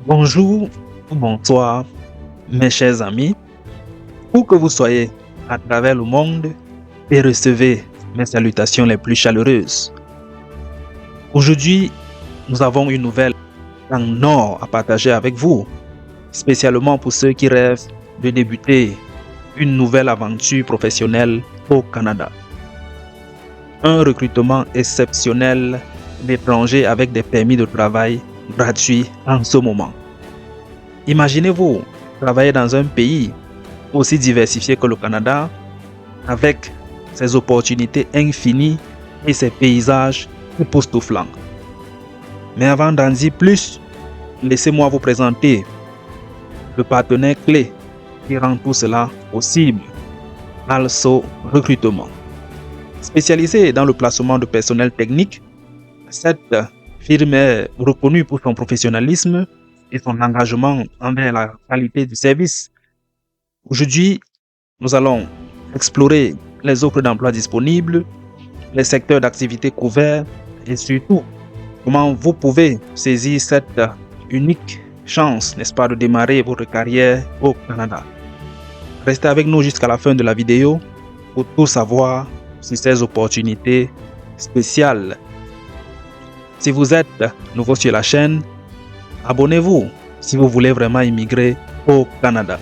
Bonjour ou bonsoir, mes chers amis, où que vous soyez à travers le monde, et recevez mes salutations les plus chaleureuses. Aujourd'hui, nous avons une nouvelle en or à partager avec vous, spécialement pour ceux qui rêvent de débuter une nouvelle aventure professionnelle au Canada. Un recrutement exceptionnel d'étrangers avec des permis de travail gratuits en ce moment. Imaginez-vous travailler dans un pays aussi diversifié que le Canada, avec ses opportunités infinies et ses paysages époustouflants. Mais avant d'en dire plus, laissez-moi vous présenter le partenaire clé qui rend tout cela possible, Also Recrutement. Spécialisée dans le placement de personnel technique, cette firme est reconnue pour son professionnalisme et son engagement envers la qualité du service. Aujourd'hui, nous allons explorer les offres d'emploi disponibles, les secteurs d'activité couverts et surtout comment vous pouvez saisir cette unique chance, n'est-ce pas, de démarrer votre carrière au Canada. Restez avec nous jusqu'à la fin de la vidéo pour tout savoir sur ces opportunités spéciales. Si vous êtes nouveau sur la chaîne, abonnez-vous si vous voulez vraiment immigrer au Canada.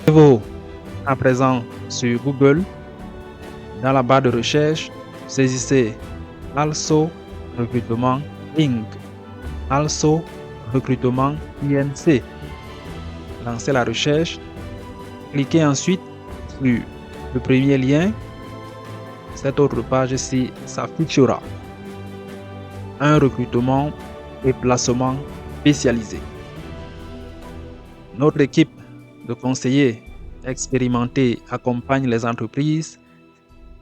Vous à présent sur Google, dans la barre de recherche, saisissez Also Recrutement Inc. Also Recrutement INC. Lancez la recherche. Cliquez ensuite sur le premier lien. Cette autre page ici s'affichera. Un recrutement et placement spécialisé. Notre équipe de conseillers expérimentés accompagne les entreprises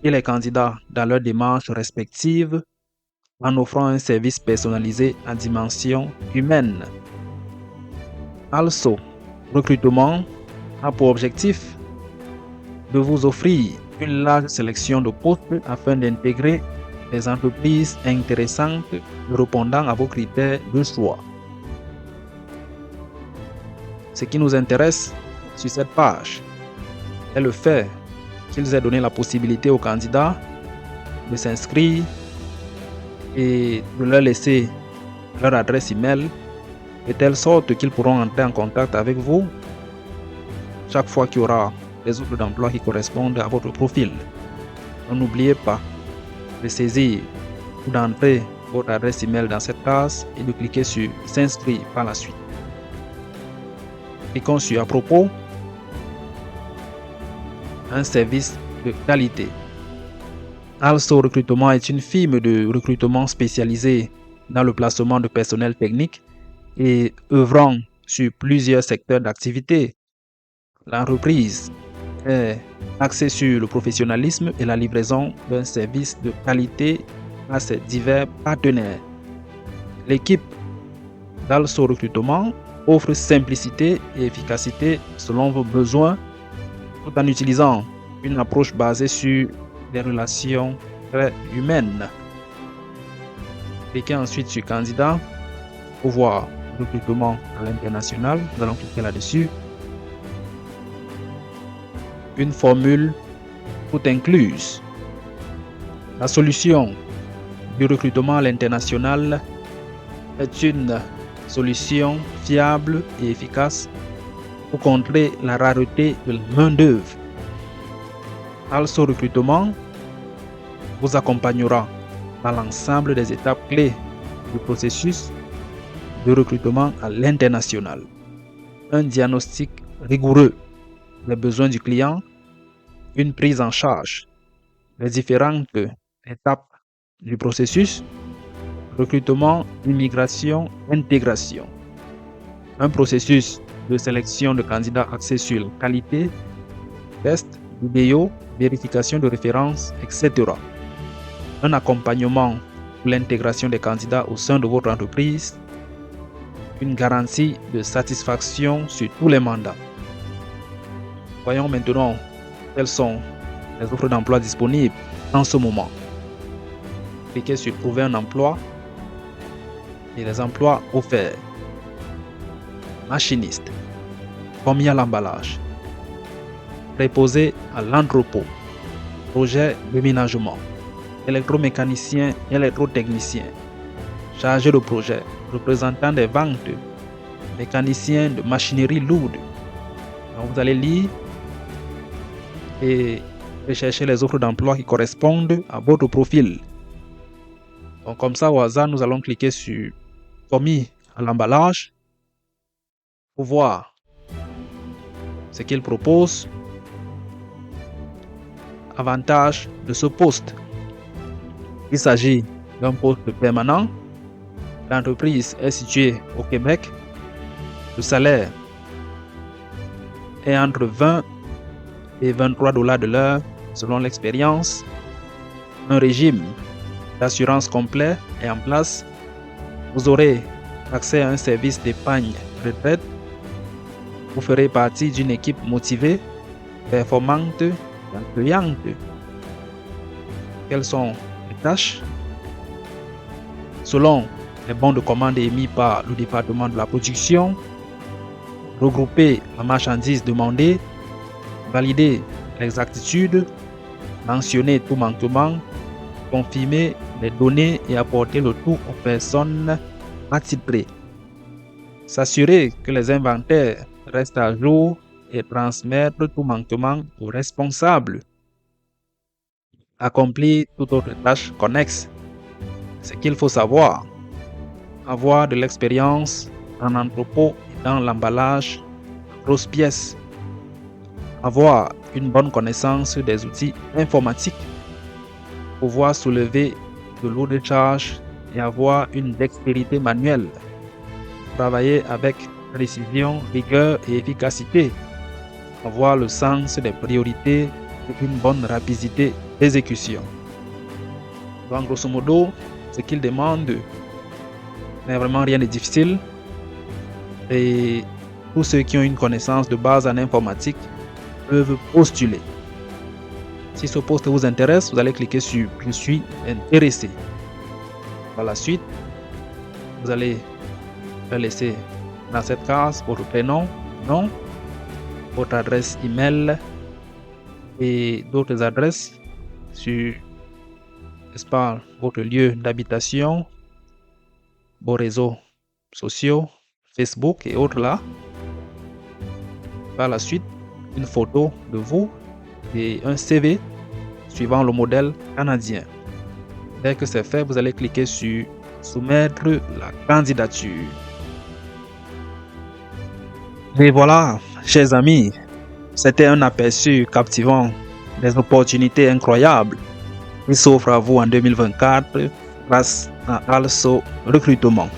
et les candidats dans leurs démarches respectives en offrant un service personnalisé à dimension humaine. Also Recrutement a pour objectif de vous offrir une large sélection de postes afin d'intégrer des entreprises intéressantes répondant à vos critères de choix. Ce qui nous intéresse sur cette page est le fait qu'ils aient donné la possibilité aux candidats de s'inscrire et de leur laisser leur adresse email de telle sorte qu'ils pourront entrer en contact avec vous chaque fois qu'il y aura des offres d'emploi qui correspondent à votre profil. N'oubliez pas de saisir ou d'entrer votre adresse email dans cette case et de cliquer sur s'inscrire par la suite. Cliquons sur à propos, un service de qualité. Also Recrutement est une firme de recrutement spécialisée dans le placement de personnel technique et œuvrant sur plusieurs secteurs d'activité. L'entreprise est axée sur le professionnalisme et la livraison d'un service de qualité à ses divers partenaires. L'équipe d'Also Recrutement offre simplicité et efficacité selon vos besoins tout en utilisant une approche basée sur des relations très humaines. Cliquez ensuite sur Candidat pour voir recrutement à l'international. Nous allons cliquer là-dessus. Une formule tout incluse. La solution du recrutement à l'international est une solution fiable et efficace pour contrer la rareté de la main-d'œuvre. Also Recrutement vous accompagnera dans l'ensemble des étapes clés du processus de recrutement à l'international. Un diagnostic rigoureux des besoins du client, une prise en charge des différentes étapes du processus, recrutement, immigration, intégration. Un processus de sélection de candidats axé sur la qualité, tests, vidéo, vérification de références, etc. Un accompagnement pour l'intégration des candidats au sein de votre entreprise, une garantie de satisfaction sur tous les mandats. Voyons maintenant quelles sont les offres d'emploi disponibles en ce moment. Cliquez sur Trouver un emploi et les emplois offerts. machiniste, commis à l'emballage, préposé à l'entrepôt, projet de ménagement, électromécanicien, électrotechnicien, chargé de projet, représentant des ventes, mécanicien de machinerie lourde. Donc, vous allez lire et rechercher les offres d'emploi qui correspondent à votre profil. Donc, comme ça, au hasard, nous allons cliquer sur commis à l'emballage pour voir ce qu'il propose. Avantage de ce poste. Il s'agit d'un poste permanent. L'entreprise est située au Québec. Le salaire est entre 20 et 23 $ de l'heure selon l'expérience. Un régime d'assurance complet est en place. Vous aurez accès à un service d'épargne retraite. Vous ferez partie d'une équipe motivée, performante et accueillante. Quelles sont les tâches? Selon les bons de commande émis par le département de la production, regrouper la marchandise demandée, valider l'exactitude, mentionner tout manquement, confirmer les données et apporter le tout aux personnes attitrées. S'assurer que les inventaires restent à jour et transmettre tout manquement aux responsables. Accomplir toute autre tâche connexe. Ce qu'il faut savoir, avoir de l'expérience en entrepôt et dans l'emballage, grosses pièces, avoir une bonne connaissance des outils informatiques, pouvoir soulever de lourdes charges et avoir une dextérité manuelle, travailler avec précision, rigueur et efficacité, avoir le sens des priorités et une bonne rapidité d'exécution. Donc, grosso modo, ce qu'il demande n'est vraiment rien de difficile et tous ceux qui ont une connaissance de base en informatique peuvent postuler. Si ce poste vous intéresse, vous allez cliquer sur « Je suis intéressé ». Par la suite, vous allez laisser dans cette case votre prénom, nom, votre adresse email et d'autres adresses sur, n'est-ce pas, votre lieu d'habitation, vos réseaux sociaux, Facebook et autres là. Par la suite, une photo de vous et un CV suivant le modèle canadien. Dès que c'est fait, vous allez cliquer sur soumettre la candidature. Et voilà, chers amis, c'était un aperçu captivant des opportunités incroyables qui s'offrent à vous en 2024 grâce à Also Recrutement.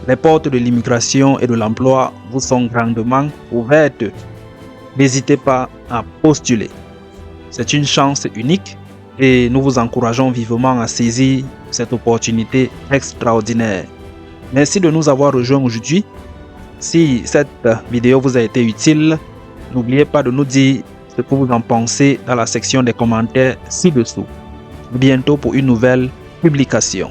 Les portes de l'immigration et de l'emploi vous sont grandement ouvertes. N'hésitez pas à postuler. C'est une chance unique et nous vous encourageons vivement à saisir cette opportunité extraordinaire. Merci de nous avoir rejoints aujourd'hui. Si cette vidéo vous a été utile, n'oubliez pas de nous dire ce que vous en pensez dans la section des commentaires ci-dessous. À bientôt pour une nouvelle publication.